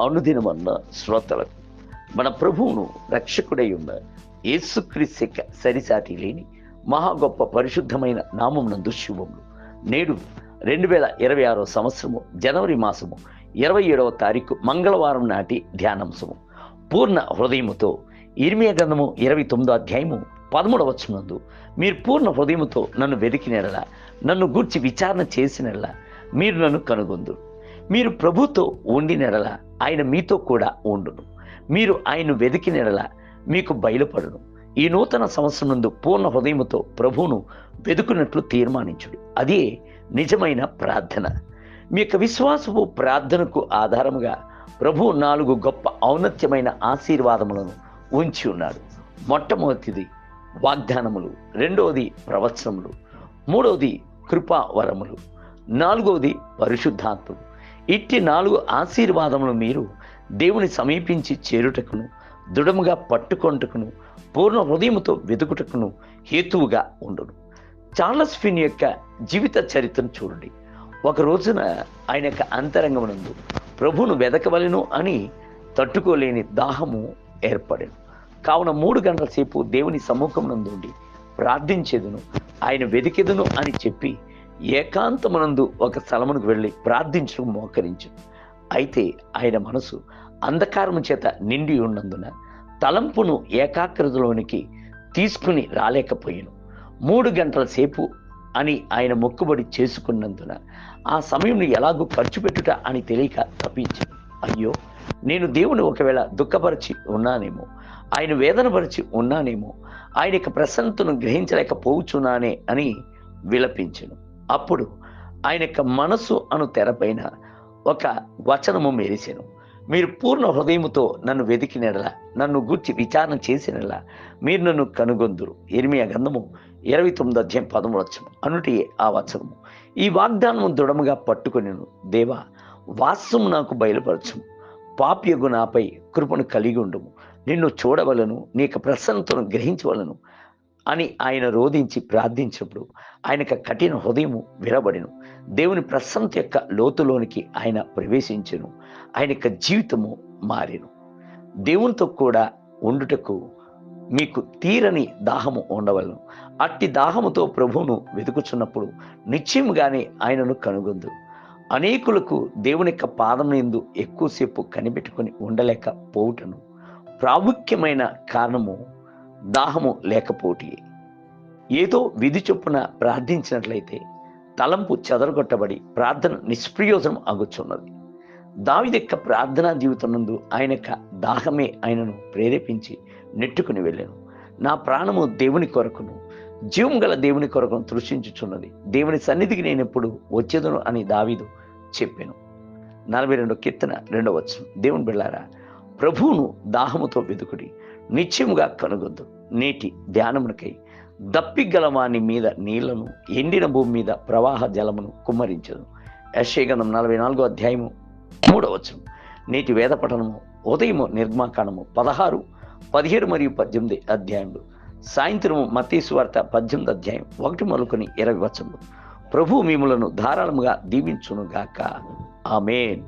అనుదినమన్న శ్రోతలకు మన ప్రభువును రక్షకుడై ఉన్న యేసుక్రీస్తు సరిసాటి లేని మహా గొప్ప పరిశుద్ధమైన నామమునందు శుభములు. నేడు 2026 సంవత్సరము జనవరి మాసము 27వ తారీఖు మంగళవారం నాటి ధ్యానాంశము. పూర్ణ హృదయముతో ఇర్మియా గ్రంథము 29వ అధ్యాయము 13వ వచనమందు, మీరు పూర్ణ హృదయముతో నన్ను వెతికినెడల, నన్ను గూర్చి విచారణ చేసినెడల మీరు నన్ను కనుగొందురు. మీరు ప్రభుతో ఉండినెడల ఆయన మీతో కూడా ఉండును. మీరు ఆయన వెతికినెడల మీకు బయలుపడును. ఈ నూతన సంవత్సరం నందు పూర్ణ హృదయముతో ప్రభువును వెతుకున్నట్లు తీర్మానించుడు. అదే నిజమైన ప్రార్థన. మీ యొక్క విశ్వాసపు ప్రార్థనకు ఆధారముగా ప్రభువు 4 గొప్ప ఔన్నత్యమైన ఆశీర్వాదములను ఉంచి ఉన్నాడు. మొట్టమొదటిది వాగ్దానములు, రెండవది ప్రవచనములు, మూడవది కృపా వరములు, నాలుగవది పరిశుద్ధాత్ముడు. ఇట్టి 4 ఆశీర్వాదములు మీరు దేవుని సమీపించి చేరుటకును, దృఢముగా పట్టుకొనుటకును, పూర్ణ హృదయముతో వెతుకుటకును హేతువుగా ఉండును. చార్లెస్ ఫిన్ యొక్క జీవిత చరిత్రను చూడండి. ఒక రోజున ఆయన యొక్క అంతరంగమునందు ప్రభువును వెదకవలెను అని తట్టుకోలేని దాహము ఏర్పడెను. కావున 3 గంటల సేపు దేవుని సమ్ముఖమునందు ఉండి ప్రార్థించేదును, ఆయన వెతికెదును అని చెప్పి ఏకాంతమునందు ఒక స్థలమునకు వెళ్ళి ప్రార్థించడం మోకరించు. అయితే ఆయన మనసు అంధకారము చేత నిండి ఉన్నందున తలంపును ఏకాగ్రతలోనికి తీసుకుని రాలేకపోయాను. 3 గంటల సేపు అని ఆయన మొక్కుబడి చేసుకున్నందున ఆ సమయంలో ఎలాగూ ఖర్చు పెట్టుట అని తెలియక తప్పించాను. అయ్యో, నేను దేవుని ఒకవేళ దుఃఖపరిచి ఉన్నానేమో, ఆయన వేదనపరిచి ఉన్నానేమో, ఆయన యొక్క ప్రసన్నతను గ్రహించలేకపోవచ్చున్నానే అని విలపించను. అప్పుడు ఆయన యొక్క మనసు అను తెరపైన ఒక వచనము మెరిసెను. మీరు పూర్ణ హృదయముతో నన్ను వెతికినెడల, నన్ను గూర్చి విచారణ చేసినెడల మీరు నన్ను కనుగొందురు. ఇర్మియా గ్రంథము 29వ అధ్యాయం 13వ వచనం అనుటే ఆ వచనము. ఈ వాగ్దానము దృఢముగా పట్టుకొనెను. దేవా, వాస్తవం నాకు బయలుపరచుము. పాప్యగు నాపై కృపను కలిగి ఉండుము. నిన్ను చూడవలను, నీకు ప్రసన్నతను గ్రహించవలను అని ఆయన రోధించి ప్రార్థించినప్పుడు ఆయనకు కఠిన హృదయము విరబడెను. దేవుని ప్రసన్నత యొక్క లోతులోనికి ఆయన ప్రవేశించెను. ఆయన యొక్క జీవితము మారెను. దేవునితో కూడా ఉండుటకు మీకు తీరని దాహము ఉండవలను. అట్టి దాహముతో ప్రభువును వెతుకుచున్నప్పుడు నిశ్చయముగానే ఆయనను కనుగొందు. అనేకులకు దేవుని యొక్క పాదం యందు ఎక్కువసేపు కనిపెట్టుకొని ఉండలేకపోవుటను ప్రాముఖ్యమైన కారణము దాహము లేకపోటీ. ఏదో విధి చొప్పున ప్రార్థించినట్లయితే తలంపు చెదరగొట్టబడి ప్రార్థన నిష్ప్రయోజనం అగుచున్నది. దావీదు యొక్క ప్రార్థనా జీవితం నందు ఆయన యొక్క దాహమే ఆయనను ప్రేరేపించి నెట్టుకుని వెళ్ళాను. నా ప్రాణము దేవుని కొరకును, జీవం గల దేవుని కొరకును తృషించుచున్నది. దేవుని సన్నిధికి నేను ఎప్పుడు వచ్చేదను అని దావీదు చెప్పాను. 42 కీర్తన 2వ వచనం. దేవుని బిడ్డలారా, ప్రభువును దాహముతో వెతుకుడి, నిత్యముగా కనుగొందు. నేటి ధ్యానమునకై దప్పిగలవాని మీద నీళ్లను, ఎండిన భూమి మీద ప్రవాహ జలమును కుమ్మరించదు. యెషయా గ్రంథం 44వ అధ్యాయము 3వ వచనం. నేటి వేద పఠనము ఉదయము నిర్గమాకాండము 16, 17 మరియు 18 అధ్యాయములు, సాయంత్రము మత్తయి సువార్త 18వ అధ్యాయం 1 మొదలుకొని 20 వచనములు. ప్రభువు మిమ్ములను ధారాళముగా దీవించును గాక. ఆమేన్.